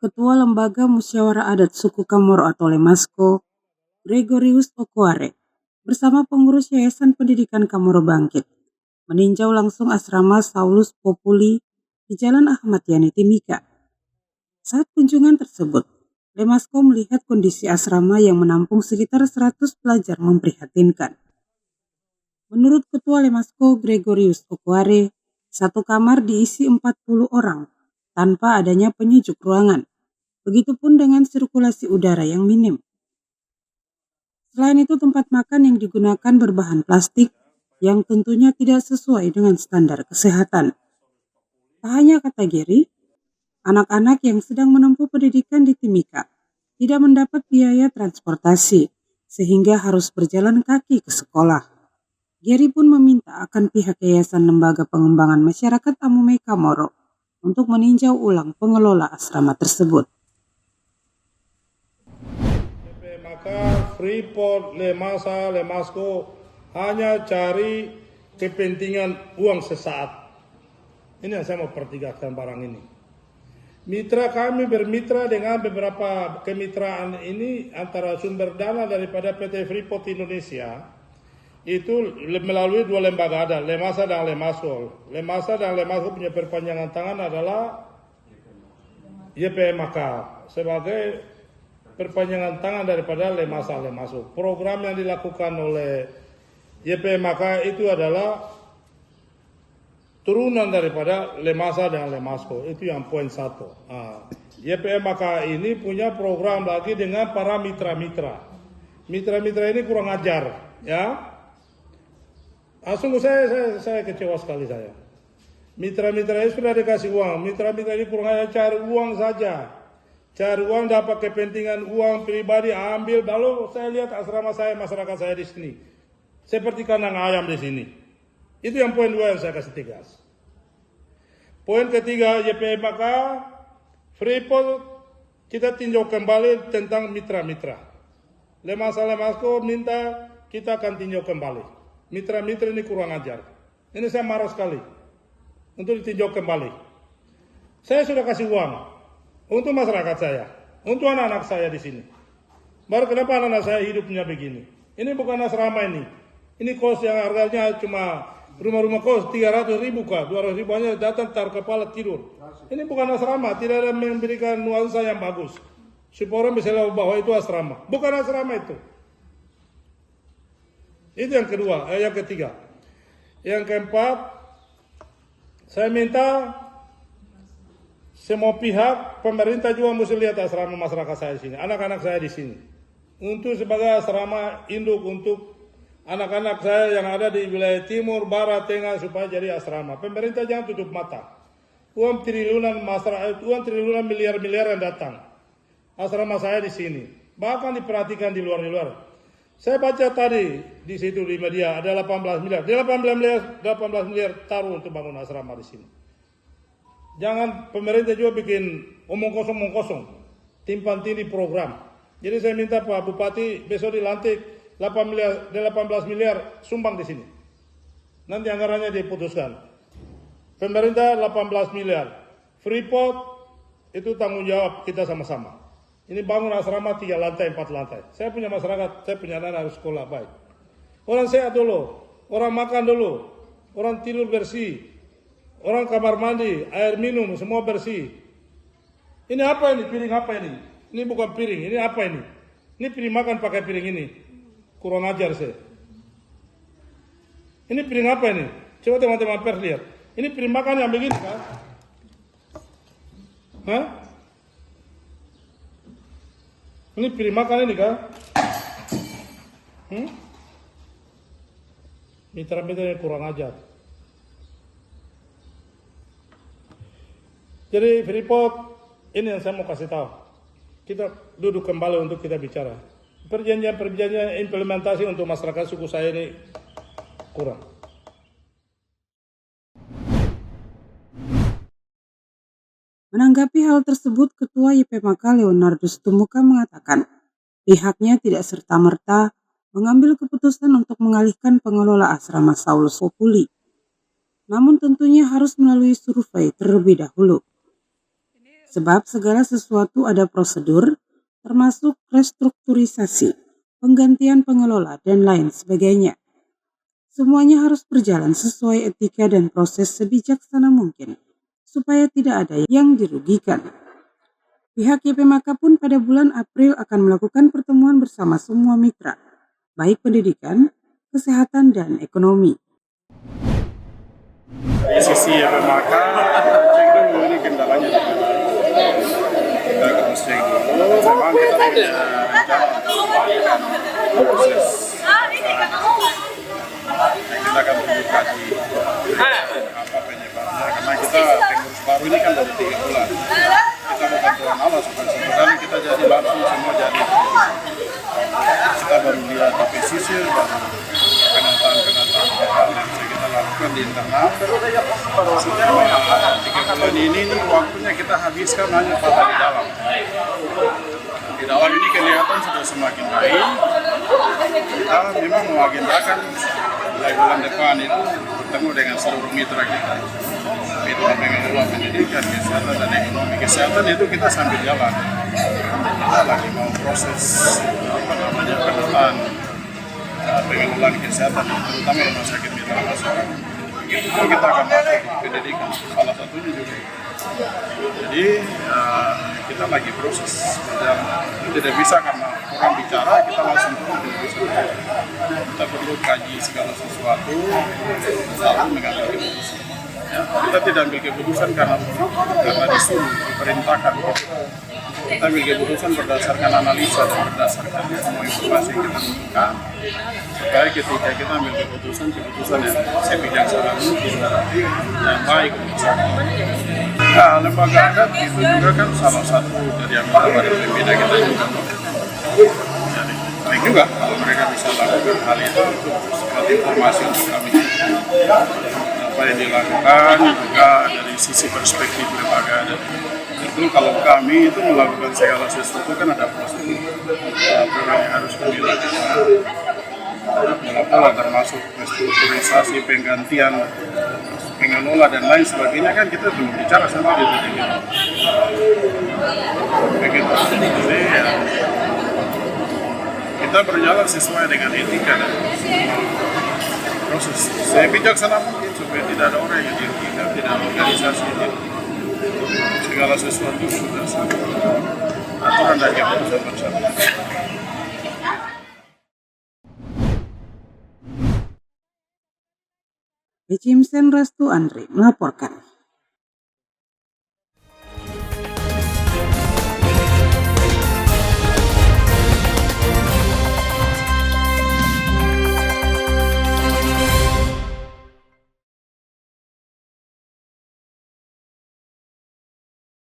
Ketua Lembaga Musyawarah Adat Suku Kamoro atau Lemasko, Gregorius Okoare, bersama pengurus Yayasan Pendidikan Kamoro Bangkit, meninjau langsung asrama Saulus Populi di Jalan Ahmad Yani Timika. Saat kunjungan tersebut, Lemasko melihat kondisi asrama yang menampung sekitar 100 pelajar memprihatinkan. Menurut Ketua Lemasko Gregorius Okoare, satu kamar diisi 40 orang tanpa adanya penyejuk ruangan. Begitupun dengan sirkulasi udara yang minim. Selain itu, tempat makan yang digunakan berbahan plastik yang tentunya tidak sesuai dengan standar kesehatan. Tak hanya kata Geri, anak-anak yang sedang menempuh pendidikan di Timika tidak mendapat biaya transportasi sehingga harus berjalan kaki ke sekolah. Geri pun meminta akan pihak Yayasan Lembaga Pengembangan Masyarakat Amumei Kamoro untuk meninjau ulang pengelola asrama tersebut. Maka Freeport, Lemasa, Lemasko hanya cari kepentingan uang sesaat. Ini yang saya mau pertigakan barang ini. Mitra kami bermitra dengan beberapa kemitraan ini antara sumber dana daripada PT Freeport Indonesia itu melalui dua lembaga ada, Lemasa dan Lemasko. Lemasa dan Lemasko punya perpanjangan tangan adalah YPMK sebagai perpanjangan tangan daripada Lemasa Lemasko. Program yang dilakukan oleh YPMK itu adalah turunan daripada Lemasa dan Lemasko. Itu yang poin satu. YPMK ini punya program lagi dengan para mitra-mitra. Mitra-mitra ini kurang ajar, ya. Sungguh saya kecewa sekali saya. Mitra-mitra ini sudah dikasih uang. Mitra-mitra ini kurang ajar, cari uang saja. Cari uang, dapat kepentingan uang pribadi, ambil. Lalu saya lihat asrama saya, masyarakat saya di sini seperti kandang ayam di sini. Itu yang poin 2 yang saya kasih tegas. Poin ketiga, YPMK Freeport kita tinjau kembali tentang mitra-mitra. Lemasa Lemasko minta kita akan tinjau kembali. Mitra-mitra ini kurang ajar. Ini saya marah sekali untuk ditinjau kembali. Saya sudah kasih uang untuk masyarakat saya, untuk anak-anak saya di sini. Baru kenapa anak-anak saya hidupnya begini? Ini bukan asrama ini. Ini kos yang harganya cuma rumah-rumah kos 300.000 kah, 200.000 hanya datang taruh kepala tidur. Ini bukan asrama, tidak ada memberikan nuansa yang bagus. Supaya orang bisa lihat bahwa itu asrama. Bukan asrama itu. Itu yang kedua, yang ketiga. Yang keempat, saya minta semua pihak, pemerintah juga mesti lihat asrama masyarakat saya di sini, anak-anak saya di sini. Untuk sebagai asrama induk untuk anak-anak saya yang ada di wilayah timur, barat, tengah supaya jadi asrama. Pemerintah jangan tutup mata. Uang triliunan masyarakat, uang triliunan miliar-miliar yang datang. Asrama saya di sini. Bahkan diperhatikan di luar. Saya baca tadi di situ di media ada 18 miliar. Di 18 miliar taruh untuk bangun asrama di sini. Jangan pemerintah juga bikin omong kosong, timpan tindih program. Jadi saya minta Pak Bupati besok dilantik 18 miliar sumbang di sini. Nanti anggarannya diputuskan. Pemerintah 18 miliar. Freeport itu tanggung jawab kita sama-sama. Ini bangun asrama 3 lantai, 4 lantai. Saya punya masyarakat, saya punya anak harus sekolah baik. Orang sehat dulu, orang makan dulu, orang tidur bersih. Orang kamar mandi, air minum, semua bersih. Ini apa ini? Piring apa ini? Ini bukan piring, ini apa ini? Ini piring makan pakai piring ini. Kurang ajar saya. Ini piring apa ini? Coba teman-teman pers lihat. Ini piring makan yang begini kan? Hah? Ini piring makan ini kan? Mitra-mitra ini kurang ajar. Jadi Freeport, ini yang saya mau kasih tahu. Kita duduk kembali untuk kita bicara. Perjanjian implementasi untuk masyarakat suku saya ini kurang. Menanggapi hal tersebut, Ketua YPMK Leonardus Tumuka mengatakan pihaknya tidak serta-merta mengambil keputusan untuk mengalihkan pengelola asrama Saulus Populi. Namun tentunya harus melalui survei terlebih dahulu. Sebab segala sesuatu ada prosedur, termasuk restrukturisasi, penggantian pengelola, dan lain sebagainya. Semuanya harus berjalan sesuai etika dan proses sebijaksana mungkin, supaya tidak ada yang dirugikan. Pihak YP Maka pun pada bulan April akan melakukan pertemuan bersama semua mitra, baik pendidikan, kesehatan, dan ekonomi. Dari sisi YP Maka, cek dulu ini kendalanya di mana. Kita harus cek dulu, memang kita punya rencana proses kita akan kaji apa penyebabnya, karena kita pengurus baru ini kan baru 3 bulan. Kita bukan Tuhan Allah, sebenarnya kita jadi langsung semua jadi. Kita baru lihat di pesisir, baru penataan hal yang bisa kita lakukan di internal. Selama 3 bulan ini waktunya kita habiskan hanya pada di dalam. Di dalam ini kelihatan sudah semakin baik. Kita memang mengagendakan mulai bulan depan itu bertemu dengan seluruh mitra kita. Mitra pengelola pendidikan, kesehatan, dan ekonomi. Kesehatan itu kita sambil jalan. Kita lagi mau proses penataan pengelolaan kesehatan, terutama rumah sakit mitra masyarakat. Itu kita akan masuk di pendidikan, salah satunya juga. Jadi kita lagi proses berjalan. Tidak bisa karena orang bicara kita langsung turun, tidak bisa. Kita perlu kaji segala sesuatu lalu mengambil keputusan. Ya, kita tidak ambil keputusan karena disuruh, diperintahkan. Kita ambil keputusan berdasarkan analisa dan berdasarkan semua informasi yang kita butuhkan. Supaya ketika kita ambil keputusan yang sebijaksana mungkin dan baik untuk semua. Nah, lembaga adat itu juga kan salah satu dari anggota badan pembina kita juga. Jadi baik juga kalau mereka bisa lakukan hal itu seperti informasi untuk kami. Apa yang dilakukan juga dari sisi perspektif lembaga adat. Itu kalau kami itu melakukan segala sesuatu kan ada prosedur yang harus kami lakukan. Pola termasuk restrukturisasi, penggantian pengelola dan lain sebagainya kan kita belum bicara sama itu begitu. Jadi ya, kita berjalan sesuai dengan etika dan proses. Saya bijaksana mungkin supaya tidak ada orang yang dirugikan, tidak ada organisasi ini. Segala sesuatu sudah sama aturan dan keputusan bersama. Becimsen Restu Andri melaporkan.